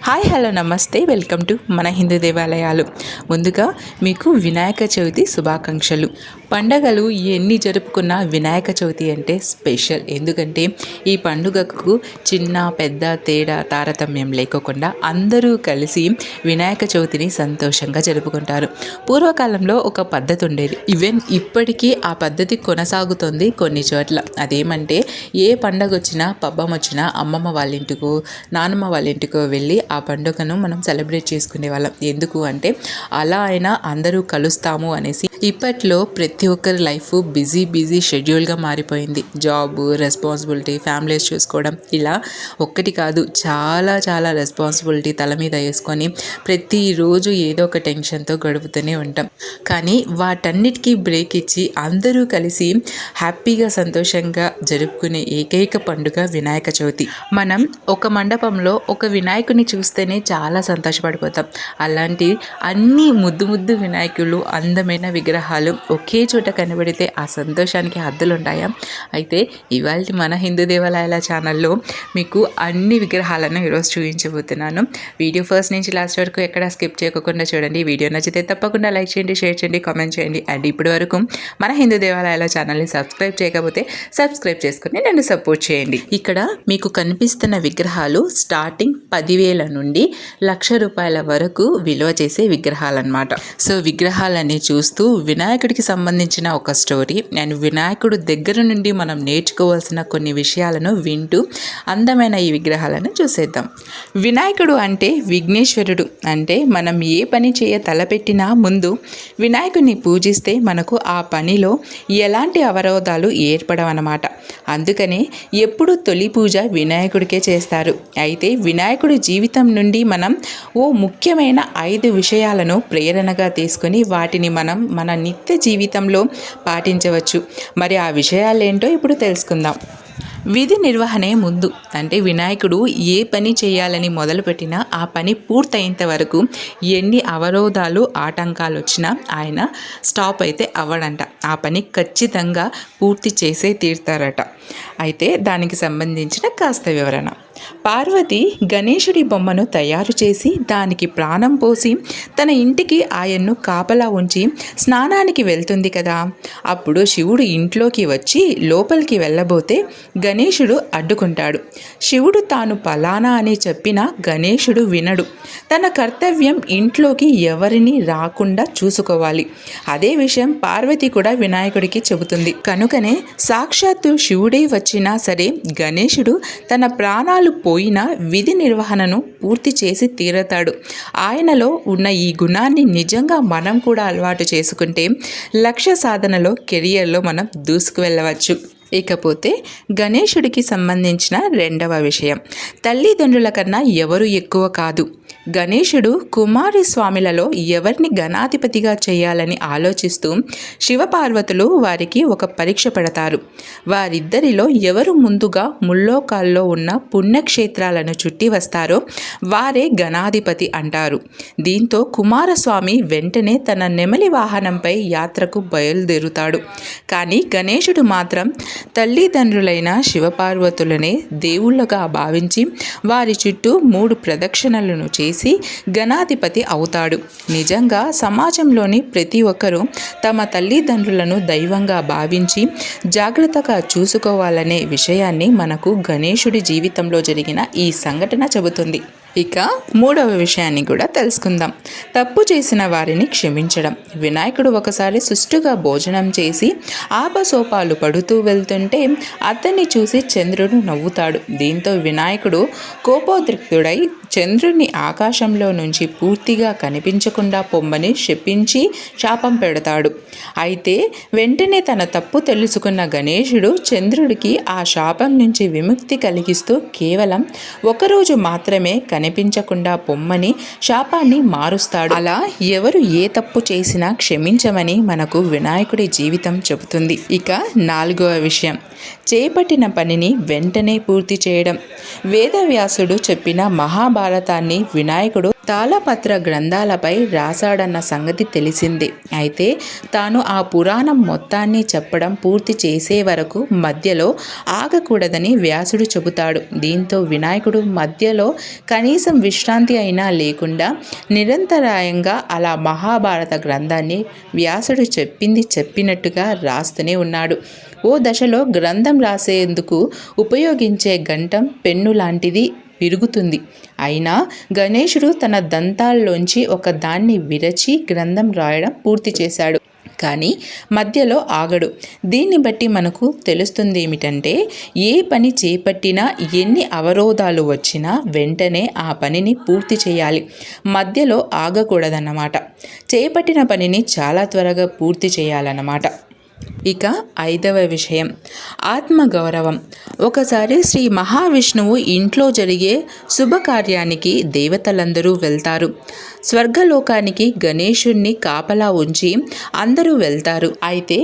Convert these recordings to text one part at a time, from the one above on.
Hi hello నమస్తే welcome to మన హిందూ దేవాలయాలు. ముందుగా మీకు వినాయక చవితి శుభాకాంక్షలు. పండగలు ఎన్ని జరుపుకున్నా వినాయక చవితి అంటే స్పెషల్. ఎందుకంటే ఈ పండుగకు చిన్న పెద్ద తేడా తారతమ్యం లేకోకుండా అందరూ కలిసి వినాయక చవితిని సంతోషంగా జరుపుకుంటారు. పూర్వకాలంలో ఒక పద్ధతి ఉండేది, ఈవెన్ ఇప్పటికీ ఆ పద్ధతి కొనసాగుతుంది కొన్ని చోట్ల. అదేమంటే ఏ పండగ వచ్చినా పబ్బం వచ్చినా అమ్మమ్మ వాళ్ళ ఇంటికో నానమ్మ వాళ్ళ ఇంటికో వెళ్ళి ఆ పండుగను మనం సెలబ్రేట్ చేసుకునే వాళ్ళం. ఎందుకు అంటే అలా అయినా అందరూ కలుస్తాము అనేసి. ఇప్పట్లో ప్రతి ఒక్కరి లైఫ్ బిజీ షెడ్యూల్గా మారిపోయింది. జాబ్, రెస్పాన్సిబిలిటీ, ఫ్యామిలీస్ చూసుకోవడం, ఇలా ఒక్కటి కాదు చాలా రెస్పాన్సిబిలిటీ తల మీద వేసుకొని ప్రతిరోజు ఏదో ఒక టెన్షన్తో గడుపుతూనే ఉంటాం. కానీ వాటన్నిటికీ బ్రేక్ ఇచ్చి అందరూ కలిసి హ్యాపీగా సంతోషంగా జరుపుకునే ఏకైక పండుగ వినాయక చవితి. మనం ఒక మండపంలో ఒక వినాయకుని చూస్తేనే చాలా సంతోషపడిపోతాం. అలాంటి అన్ని ముద్దు వినాయకులు, అందమైన విగ్రహాలు ఒకే చోట కనబడితే ఆ సంతోషానికి హద్దులు ఉంటాయా? అయితే ఇవాళ మన హిందూ దేవాలయాల ఛానల్లో మీకు అన్ని విగ్రహాలను ఈరోజు చూపించబోతున్నాను. వీడియో ఫస్ట్ నుంచి లాస్ట్ వరకు ఎక్కడ స్కిప్ చేయకుండా చూడండి. వీడియో నచ్చితే తప్పకుండా లైక్ చేయండి, షేర్ చేయండి, కామెంట్ చేయండి. అండ్ ఇప్పటి వరకు మన హిందూ దేవాలయాల ఛానల్ని సబ్స్క్రైబ్ చేయకపోతే సబ్స్క్రైబ్ చేసుకుని నన్ను సపోర్ట్ చేయండి. ఇక్కడ మీకు కనిపిస్తున్న విగ్రహాలు స్టార్టింగ్ 10,000 నుండి 1,00,000 రూపాయల వరకు విలువ చేసే విగ్రహాలన్నమాట. సో విగ్రహాలని చూస్తూ వినాయకుడికి సంబంధించిన ఒక స్టోరీ అండ్ వినాయకుడు దగ్గర నుండి మనం నేర్చుకోవాల్సిన కొన్ని విషయాలను వింటూ అందమైన ఈ విగ్రహాలను చూసేద్దాం. వినాయకుడు అంటే విఘ్నేశ్వరుడు. అంటే మనం ఏ పని చేయ తలపెట్టినా ముందు వినాయకుడిని పూజిస్తే మనకు ఆ పనిలో ఎలాంటి అవరోధాలు ఏర్పడవన్నమాట. అందుకనే ఎప్పుడు తొలి పూజ వినాయకుడికే చేస్తారు. అయితే వినాయకుడి జీవితం నుండి మనం ఓ ముఖ్యమైన 5 విషయాలను ప్రేరణగా తీసుకొని వాటిని మనం మన నిత్య జీవితంలో పాటించవచ్చు. మరి ఆ విషయాలేంటో ఇప్పుడు తెలుసుకుందాం. విధి నిర్వహణే ముందు. అంటే వినాయకుడు ఏ పని చేయాలని మొదలుపెట్టినా ఆ పని పూర్తయ్యేంత వరకు ఎన్ని అవరోధాలు ఆటంకాలు వచ్చినా ఆయన స్టాప్ అయితే అవ్వడంట. ఆ పని ఖచ్చితంగా పూర్తి చేసే తీరుతారట. అయితే దానికి సంబంధించిన కాస్త వివరణ. పార్వతి గణేశుడి బొమ్మను తయారు చేసి దానికి ప్రాణం పోసి తన ఇంటికి ఆయన్ను కాపలా ఉంచి స్నానానికి వెళ్తుంది కదా. అప్పుడు శివుడు ఇంట్లోకి వచ్చి లోపలికి వెళ్ళబోతే గణేశుడు అడ్డుకుంటాడు. శివుడు తాను పలానా అని చెప్పినా గణేశుడు వినడు. తన కర్తవ్యం ఇంట్లోకి ఎవరిని రాకుండా చూసుకోవాలి. అదే విషయం పార్వతి కూడా వినాయకుడికి చెబుతుంది. కనుకనే సాక్షాత్తు శివుడే వచ్చినా సరే గణేశుడు తన ప్రాణాలు పోయినా విధి నిర్వహణను పూర్తి చేసి తీరతాడు. ఆయనలో ఉన్న ఈ గుణాన్ని నిజంగా మనం కూడా అలవాటు చేసుకుంటే లక్ష్య సాధనలో, కెరియర్లో మనం దూసుకు వెళ్ళవచ్చు. ఇకపోతే గణేశుడికి సంబంధించిన 2వ విషయం. తల్లిదండ్రుల కన్నా ఎవరు ఎక్కువ కాదు. గణేశుడు కుమారి స్వామిలలో ఎవరిని గణాధిపతిగా చేయాలని ఆలోచిస్తూ శివపార్వతులు వారికి ఒక పరీక్ష పెడతారు. వారిద్దరిలో ఎవరు ముందుగా ముల్లోకాల్లో ఉన్న పుణ్యక్షేత్రాలను చుట్టి వస్తారో వారే గణాధిపతి అంటారు. దీంతో కుమారస్వామి వెంటనే తన నెమలి వాహనంపై యాత్రకు బయలుదేరుతాడు. కానీ గణేశుడు మాత్రం తల్లిదండ్రులైన శివపార్వతులనే దేవుళ్ళగా భావించి వారి చుట్టూ 3 ప్రదక్షిణలను చేసి గణాధిపతి అవుతాడు. నిజంగా సమాజంలోని ప్రతి ఒక్కరూ తమ తల్లిదండ్రులను దైవంగా భావించి జాగ్రత్తగా చూసుకోవాలనే విషయాన్ని మనకు గణేశుడి జీవితంలో జరిగిన ఈ సంఘటన చెబుతుంది. ఇక 3వ విషయాన్ని కూడా తెలుసుకుందాం. తప్పు చేసిన వారిని క్షమించడం. వినాయకుడు ఒకసారి సుష్టుగా భోజనం చేసి ఆపసోపాలు పడుతూ వెళ్తుంటే అతన్ని చూసి చంద్రుడు నవ్వుతాడు. దీంతో వినాయకుడు కోపోద్రిక్తుడై చంద్రుడిని ఆకాశంలో నుంచి పూర్తిగా కనిపించకుండా పొమ్మని శపించి శాపం పెడతాడు. అయితే వెంటనే తన తప్పు తెలుసుకున్న గణేశుడు చంద్రుడికి ఆ శాపం నుంచి విముక్తి కలిగిస్తూ కేవలం ఒకరోజు మాత్రమే కనిపించకుండా పొమ్మని శాపాన్ని మారుస్తాడు. అలా ఎవరు ఏ తప్పు చేసినా క్షమించమని మనకు వినాయకుడి జీవితం చెబుతుంది. ఇక 4వ విషయం. చేపట్టిన పనిని వెంటనే పూర్తి చేయడం. వేదవ్యాసుడు చెప్పిన మహాభారతాన్ని వినాయకుడు తాళపత్ర గ్రంథాలపై రాశాడన్న సంగతి తెలిసిందే. అయితే తాను ఆ పురాణం మొత్తాన్ని చెప్పడం పూర్తి చేసే వరకు మధ్యలో ఆగకూడదని వ్యాసుడు చెబుతాడు. దీంతో వినాయకుడు మధ్యలో కనీసం విశ్రాంతి అయినా లేకుండా నిరంతరాయంగా అలా మహాభారత గ్రంథాన్ని వ్యాసుడు చెప్పింది చెప్పినట్టుగా రాస్తూనే ఉన్నాడు. ఓ దశలో గ్రంథం రాసేందుకు ఉపయోగించే గంటం పెన్ను లాంటిది విరుగుతుంది. అయినా గణేశుడు తన దంతాల్లోంచి ఒక దాన్ని విరచి గ్రంథం రాయడం పూర్తి చేశాడు. కానీ మధ్యలో ఆగడు. దీన్ని బట్టి మనకు తెలుస్తుంది ఏమిటంటే, ఏ పని చేపట్టినా ఎన్ని అవరోధాలు వచ్చినా వెంటనే ఆ పనిని పూర్తి చేయాలి. మధ్యలో ఆగకూడదన్నమాట. చేపట్టిన పనిని చాలా త్వరగా పూర్తి చేయాలన్నమాట. ఇక 5వ విషయం ఆత్మగౌరవం. ఒకసారి శ్రీ మహావిష్ణువు ఇంట్లో జరిగే శుభకార్యానికి దేవతలందరూ వెళ్తారు. స్వర్గలోకానికి గణేశుణ్ణి కాపలా ఉంచి అందరూ వెళ్తారు. అయితే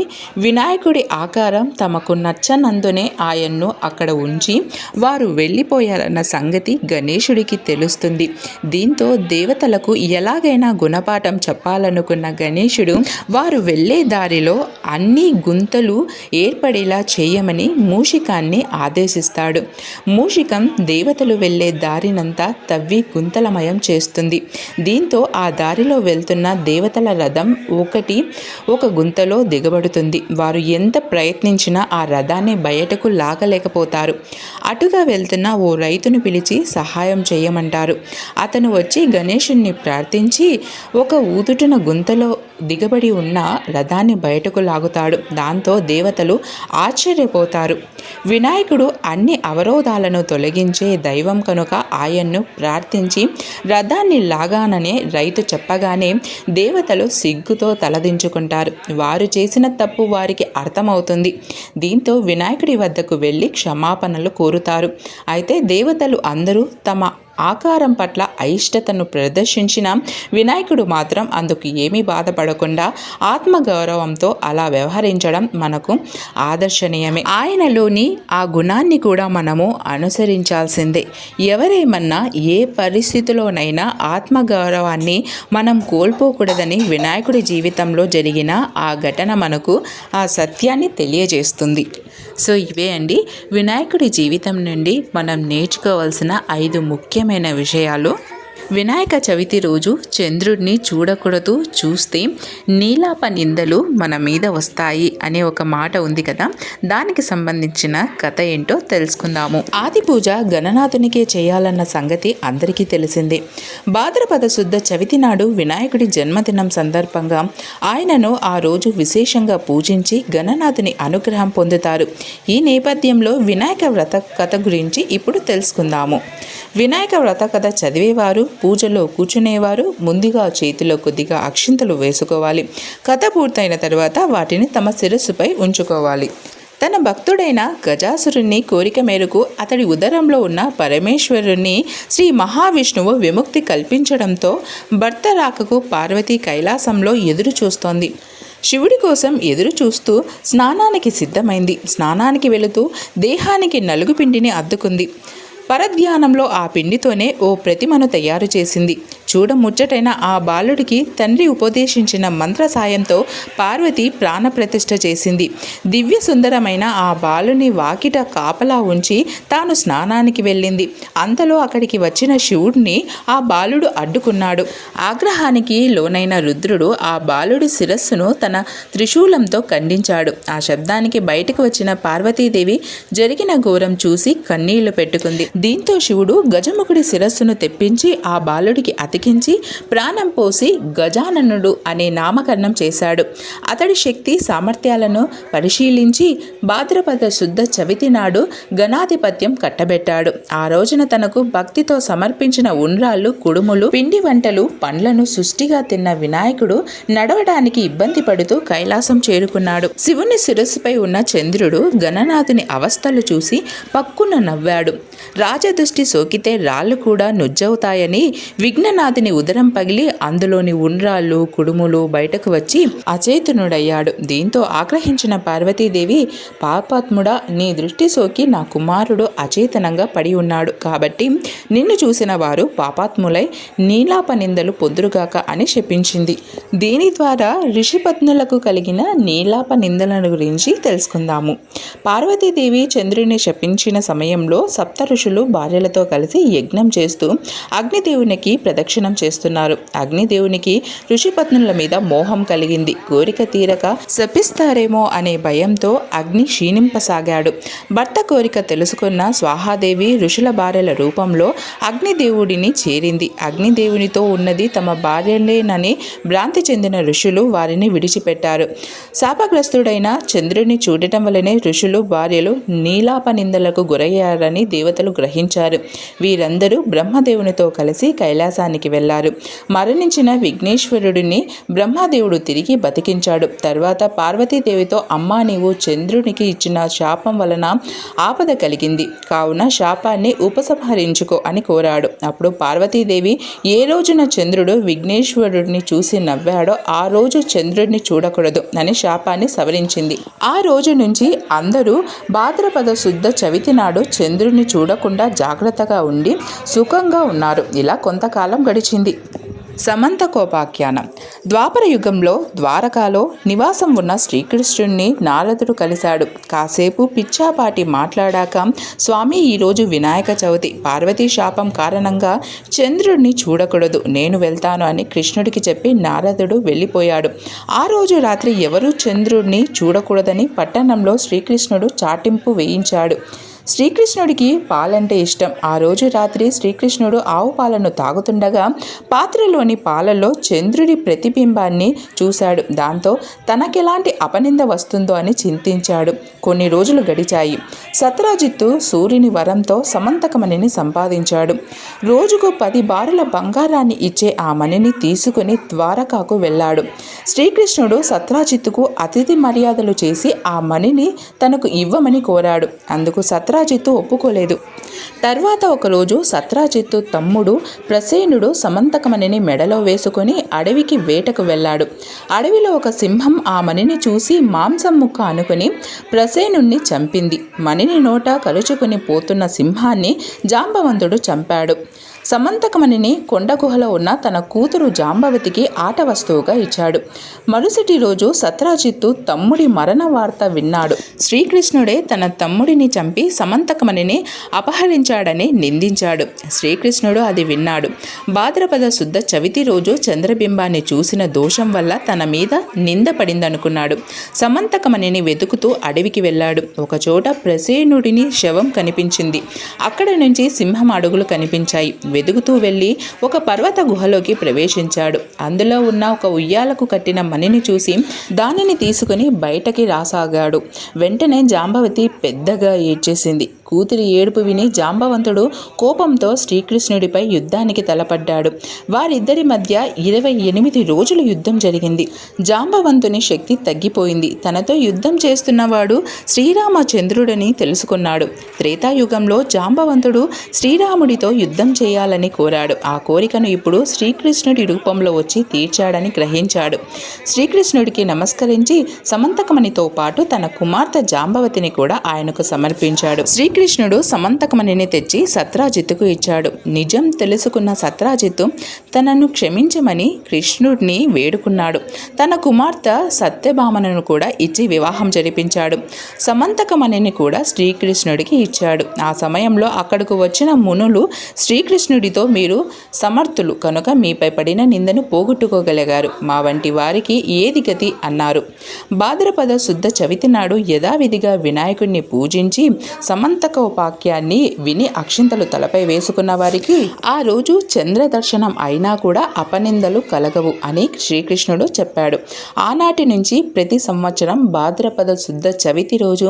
వినాయకుడి ఆకారం తమకు నచ్చనందునే ఆయన్ను అక్కడ ఉంచి వారు వెళ్ళిపోయారన్న సంగతి గణేశుడికి తెలుస్తుంది. దీంతో దేవతలకు ఎలాగైనా గుణపాఠం చెప్పాలనుకున్న గణేశుడు వారు వెళ్ళే దారిలో అన్ని గుంతలు ఏర్పడేలా చేయమని మూషికాన్ని ఆదేశిస్తాడు. మూషికం దేవతలు వెళ్ళే దారినంతా తవ్వి గుంతలమయం చేస్తుంది. దీంతో ఆ దారిలో వెళ్తున్న దేవతల రథం ఒక గుంతలో దిగబడుతుంది. వారు ఎంత ప్రయత్నించినా ఆ రథాన్ని బయటకు లాగలేకపోతారు. అటుగా వెళ్తున్న ఓ రైతును పిలిచి సహాయం చేయమంటారు. అతను వచ్చి గణేశుణ్ణి ప్రార్థించి ఒక ఊదుటున గుంతలో దిగబడి ఉన్న రథాన్ని బయటకు లాగుతాడు. దాంతో దేవతలు ఆశ్చర్యపోతారు. వినాయకుడు అన్ని అవరోధాలను తొలగించే దైవం కనుక ఆయన్ను ప్రార్థించి రథాన్ని లాగాననే రైతు చెప్పగానే దేవతలు సిగ్గుతో తలదించుకుంటారు. వారు చేసిన తప్పు వారికి అర్థమవుతుంది. దీంతో వినాయకుడి వద్దకు వెళ్ళి క్షమాపణలు కోరుతారు. అయితే దేవతలు అందరూ తమ ఆకారం పట్ల అయిష్టతను ప్రదర్శించిన వినాయకుడు మాత్రం అందుకు ఏమీ బాధపడకుండా ఆత్మగౌరవంతో అలా వ్యవహరించడం మనకు ఆదర్శనీయమే. ఆయనలోని ఆ గుణాన్ని కూడా మనము అనుసరించాల్సిందే. ఎవరేమన్నా ఏ పరిస్థితిలోనైనా ఆత్మగౌరవాన్ని మనం కోల్పోకూడదని వినాయకుడి జీవితంలో జరిగిన ఆ ఘటన మనకు ఆ సత్యాన్ని తెలియజేస్తుంది. సో ఇవే అండి వినాయకుడి జీవితం నుండి మనం నేర్చుకోవాల్సిన 5 ముఖ్యమైన విషయాలు. వినాయక చవితి రోజు చంద్రుడిని చూడకూడదు, చూస్తే నీలాప నిందలు మన మీద వస్తాయి అనే ఒక మాట ఉంది కదా, దానికి సంబంధించిన కథ ఏంటో తెలుసుకుందాము. ఆది పూజ గణనాథునికే చేయాలన్న సంగతి అందరికీ తెలిసిందే. భాద్రపద శుద్ధ చవితి నాడు వినాయకుడి జన్మదినం సందర్భంగా ఆయనను ఆ రోజు విశేషంగా పూజించి గణనాథుని అనుగ్రహం పొందుతారు. ఈ నేపథ్యంలో వినాయక వ్రత కథ గురించి ఇప్పుడు తెలుసుకుందాము. వినాయక వ్రత కథ చదివేవారు, పూజలో కూర్చునేవారు ముందుగా చేతిలో కొద్దిగా అక్షింతలు వేసుకోవాలి. కథ పూర్తయిన తర్వాత వాటిని తమ శిరస్సుపై ఉంచుకోవాలి. తన భక్తుడైన గజాసురుని కోరిక మేరకు అతడి ఉదరంలో ఉన్న పరమేశ్వరుని శ్రీ మహావిష్ణువు విముక్తి కల్పించడంతో భర్త రాకకు పార్వతి కైలాసంలో ఎదురు చూస్తోంది. శివుడి కోసం ఎదురు చూస్తూ స్నానానికి సిద్ధమైంది. స్నానానికి వెళుతూ దేహానికి నలుగు పిండిని అద్దుకుంది. పరధ్యానంలో ఆ పిండితోనే ఓ ప్రతిమను తయారు చేసింది. చూడముచ్చటైన ఆ బాలుడికి తండ్రి ఉపదేశించిన మంత్ర సాయంతో పార్వతి ప్రాణప్రతిష్ఠ చేసింది. దివ్య సుందరమైన ఆ బాలుని వాకిట కాపలా ఉంచి తాను స్నానానికి వెళ్ళింది. అంతలో అక్కడికి వచ్చిన శివుడిని ఆ బాలుడు అడ్డుకున్నాడు. ఆగ్రహానికి లోనైన రుద్రుడు ఆ బాలుడి శిరస్సును తన త్రిశూలంతో ఖండించాడు. ఆ శబ్దానికి బయటకు వచ్చిన పార్వతీదేవి జరిగిన ఘోరం చూసి కన్నీళ్లు పెట్టుకుంది. దీంతో శివుడు గజముఖుడి శిరస్సును తెప్పించి ఆ బాలుడికి అతికించి ప్రాణం పోసి గజాననుడు అనే నామకరణం చేశాడు. అతడి శక్తి సామర్థ్యాలను పరిశీలించి భాద్రపద శుద్ధ చవితి నాడు గణాధిపత్యం కట్టబెట్టాడు. ఆ రోజున తనకు భక్తితో సమర్పించిన ఉండ్రాళ్ళు, కుడుములు, పిండి వంటలు, పండ్లను సుష్టిగా తిన్న వినాయకుడు నడవడానికి ఇబ్బంది పడుతూ కైలాసం చేరుకున్నాడు. శివుని శిరస్సుపై ఉన్న చంద్రుడు గణనాథుని అవస్థలు చూసి పక్కున నవ్వాడు. రాజదృష్టి సోకితే రాళ్ళు కూడా నుజ్జవుతాయని విఘ్ననాథుడు అతని ఉదరం పగిలి అందులోని ఉండ్రాళ్ళు కుడుములు బయటకు వచ్చి అచేతనుడయ్యాడు. దీంతో ఆగ్రహించిన పార్వతీదేవి, పాపాత్ముడా, నీ దృష్టి సోకి నా కుమారుడు అచేతనంగా పడి ఉన్నాడు కాబట్టి నిన్ను చూసిన వారు పాపాత్ములై నీలాప నిందలు పొందురుగాక అని శపించింది. దీని ద్వారా ఋషిపత్నులకు కలిగిన నీలాప నిందలను గురించి తెలుసుకుందాము. పార్వతీదేవి చంద్రుని శపించిన సమయంలో సప్త ఋషులు భార్యలతో కలిసి యజ్ఞం చేస్తూ అగ్నిదేవునికి ప్రదక్షిణం చేస్తున్నారు. అగ్నిదేవునికి ఋషిపత్నుల మీద మోహం కలిగింది. కోరిక తీరక శపిస్తారేమో అనే భయంతో అగ్ని క్షీణింపసాగాడు. భర్త కోరిక తెలుసుకున్న స్వాహాదేవి ఋషుల భార్యల రూపంలో అగ్నిదేవుడిని చేరింది. అగ్నిదేవునితో ఉన్నది తమ భార్యలేనని భ్రాంతి చెందిన ఋషులు వారిని విడిచిపెట్టారు. శాపగ్రస్తుడైన చంద్రుని చూడటం వల్లనే ఋషులు భార్యలు నీలాప నిందలకు గురయ్యారని దేవతలు గ్రహించారు. వీరందరూ బ్రహ్మదేవునితో కలిసి కైలాసానికి వెళ్లారు. మరణించిన విఘ్నేశ్వరుడిని బ్రహ్మదేవుడు తిరిగి బతికించాడు. తర్వాత పార్వతీదేవితో, అమ్మా, నీవు చంద్రునికి ఇచ్చిన శాపం వలన ఆపద కలిగింది కావున శాపాన్ని ఉపసంహరించుకో అని కోరాడు. అప్పుడు పార్వతీదేవి ఏ రోజున చంద్రుడు విఘ్నేశ్వరుడిని చూసి నవ్వాడో ఆ రోజు చంద్రుడిని చూడకూడదు అని శాపాన్ని సవరించింది. ఆ రోజు నుంచి అందరూ భాద్రపద శుద్ధ చవితి నాడు చంద్రుడిని చూడకుండా జాగ్రత్తగా ఉండి సుఖంగా ఉన్నారు. ఇలా కొంతకాలం గడిచింది. సమంతకోపాఖ్యానం. ద్వాపర యుగంలో ద్వారకాలో నివాసం ఉన్న శ్రీకృష్ణుడిని నారదుడు కలిశాడు. కాసేపు పిచ్చాపాటి మాట్లాడాక, స్వామి, ఈరోజు వినాయక చవితి, పార్వతీ శాపం కారణంగా చంద్రుడిని చూడకూడదు, నేను వెళ్తాను అని కృష్ణుడికి చెప్పి నారదుడు వెళ్ళిపోయాడు. ఆ రోజు రాత్రి ఎవరూ చంద్రుడిని చూడకూడదని పట్టణంలో శ్రీకృష్ణుడు చాటింపు వేయించాడు. శ్రీకృష్ణుడికి పాలంటే ఇష్టం. ఆ రోజు రాత్రి శ్రీకృష్ణుడు ఆవు పాలను తాగుతుండగా పాత్రలోని పాలలో చంద్రుడి ప్రతిబింబాన్ని చూశాడు. దాంతో తనకెలాంటి అపనింద వస్తుందో అని చింతించాడు. కొన్ని రోజులు గడిచాయి. సత్రాజిత్తు సూర్యుని వరంతో సమంతకమణిని సంపాదించాడు. రోజుకు 10 బారుల బంగారాన్ని ఇచ్చే ఆ మణిని తీసుకుని ద్వారకాకు వెళ్ళాడు. శ్రీకృష్ణుడు సత్రాజిత్తుకు అతిథి మర్యాదలు చేసి ఆ మణిని తనకు ఇవ్వమని కోరాడు. అందుకు సత్రాజిత్తు ఒప్పుకోలేదు. తర్వాత ఒకరోజు సత్రాజిత్తు తమ్ముడు ప్రసేనుడు సమంతకమణిని మెడలో వేసుకొని అడవికి వేటకు వెళ్ళాడు. అడవిలో ఒక సింహం ఆ మణిని చూసి మాంసం ముక్క అనుకుని ప్రసేనుణ్ణి చంపింది. మణిని నోట కలుచుకుని పోతున్న సింహాన్ని జాంబవంతుడు చంపాడు. సమంతకమణిని కొండ గుహలో ఉన్న తన కూతురు జాంబవతికి ఆట వస్తువుగా ఇచ్చాడు. మరుసటి రోజు సత్రాజిత్తు తమ్ముడి మరణ వార్త విన్నాడు. శ్రీకృష్ణుడే తన తమ్ముడిని చంపి సమంతకమణిని అపహరించాడని నిందించాడు. శ్రీకృష్ణుడు అది విన్నాడు. భాద్రపద శుద్ధ చవితి రోజు చంద్రబింబాన్ని చూసిన దోషం వల్ల తన మీద నింద పడిందనుకున్నాడు. సమంతకమణిని వెతుకుతూ అడవికి వెళ్ళాడు. ఒకచోట ప్రసేనుడిని శవం కనిపించింది. అక్కడి నుంచి సింహం అడుగులు కనిపించాయి. వెతుకుతూ వెళ్ళి ఒక పర్వత గుహలోకి ప్రవేశించాడు. అందులో ఉన్న ఒక ఉయ్యాలకు కట్టిన మణిని చూసి దానిని తీసుకుని బయటకి రాసాగాడు. వెంటనే జాంబవతి పెద్దగా ఏడ్చేసింది. కూతురి ఏడుపు విని జాంబవంతుడు కోపంతో శ్రీకృష్ణుడిపై యుద్ధానికి తలపడ్డాడు. వారిద్దరి మధ్య 28 రోజులు యుద్ధం జరిగింది. జాంబవంతుని శక్తి తగ్గిపోయింది. తనతో యుద్ధం చేస్తున్నవాడు శ్రీరామచంద్రుడని తెలుసుకున్నాడు. త్రేతాయుగంలో జాంబవంతుడు శ్రీరాముడితో యుద్ధం చేయాలని కోరాడు. ఆ కోరికను ఇప్పుడు శ్రీకృష్ణుడి రూపంలో వచ్చి తీర్చాడని గ్రహించాడు. శ్రీకృష్ణుడికి నమస్కరించి సమంతకమణితో పాటు తన కుమార్తె జాంబవతిని కూడా ఆయనకు సమర్పించాడు. శ్రీకృష్ణుడు సమంతకమణిని తెచ్చి సత్రాజిత్తుకు ఇచ్చాడు. నిజం తెలుసుకున్న సత్రాజిత్తు తనను క్షమించమని కృష్ణుడిని వేడుకున్నాడు. తన కుమార్తె సత్యభామను కూడా ఇచ్చి వివాహం జరిపించాడు. సమంతకమణిని కూడా శ్రీకృష్ణుడికి ఇచ్చాడు. ఆ సమయంలో అక్కడకు వచ్చిన మునులు శ్రీకృష్ణుడితో, మీరు సమర్థులు కనుక మీపై పడిన నిందను పోగొట్టుకోగలిగారు, మా వంటి వారికి ఏది గతి అన్నారు. భాద్రపద శుద్ధ చవితి నాడు యథావిధిగా వినాయకుడిని పూజించి సమంతకోపాఖ్యాన్ని విని అక్షింతలు తలపై వేసుకున్న వారికి ఆ రోజు చంద్ర దర్శనం అయినా కూడా అపనిందలు కలగవు అని శ్రీకృష్ణుడు చెప్పాడు. ఆనాటి నుంచి ప్రతి సంవత్సరం భాద్రపద శుద్ధ చవితి రోజు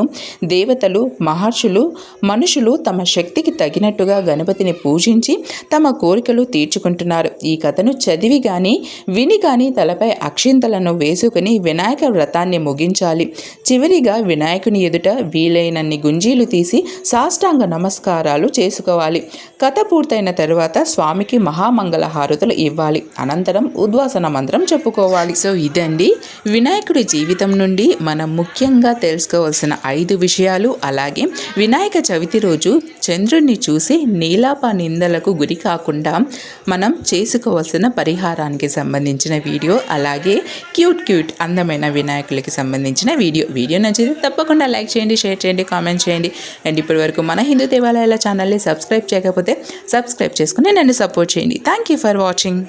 దేవతలు, మహర్షులు, మనుషులు తమ శక్తికి తగినట్టుగా గణపతిని పూజించి తమ కోరికలు తీర్చుకుంటున్నారు. ఈ కథను చదివి కానీ విని కానీ తలపై అక్షింతలను వేసుకుని వినాయక వ్రతాన్ని ముగించాలి. చివరిగా వినాయకుని ఎదుట వీలైనన్ని గుంజీలు తీసి సాష్టాంగ నమస్కారాలు చేసుకోవాలి. కథ పూర్తయిన తరువాత స్వామికి మహామంగళ హారతులు ఇవ్వాలి. అనంతరం ఉద్వాసన మంత్రం చెప్పుకోవాలి. సో ఇదండి వినాయకుడి జీవితం నుండి మనం ముఖ్యంగా తెలుసుకోవాల్సిన 5 విషయాలు. అలాగే వినాయక చవితి రోజు చంద్రుణ్ణి చూసి నీలాప నిందలకు గురి కాకుండా మనం చేసుకోవాల్సిన పరిహారానికి సంబంధించిన వీడియో, అలాగే క్యూట్ అందమైన వినాయకులకి సంబంధించిన వీడియో నచ్చితే తప్పకుండా లైక్ చేయండి, షేర్ చేయండి, కామెంట్ చేయండి. అండ్ ఇప్పటి వరకు మన హిందూ దేవాలయాల ఛానల్ని సబ్స్క్రైబ్ చేయకపోతే సబ్స్క్రైబ్ చేసుకుని నన్ను సపోర్ట్ చేయండి. Thank you for watching.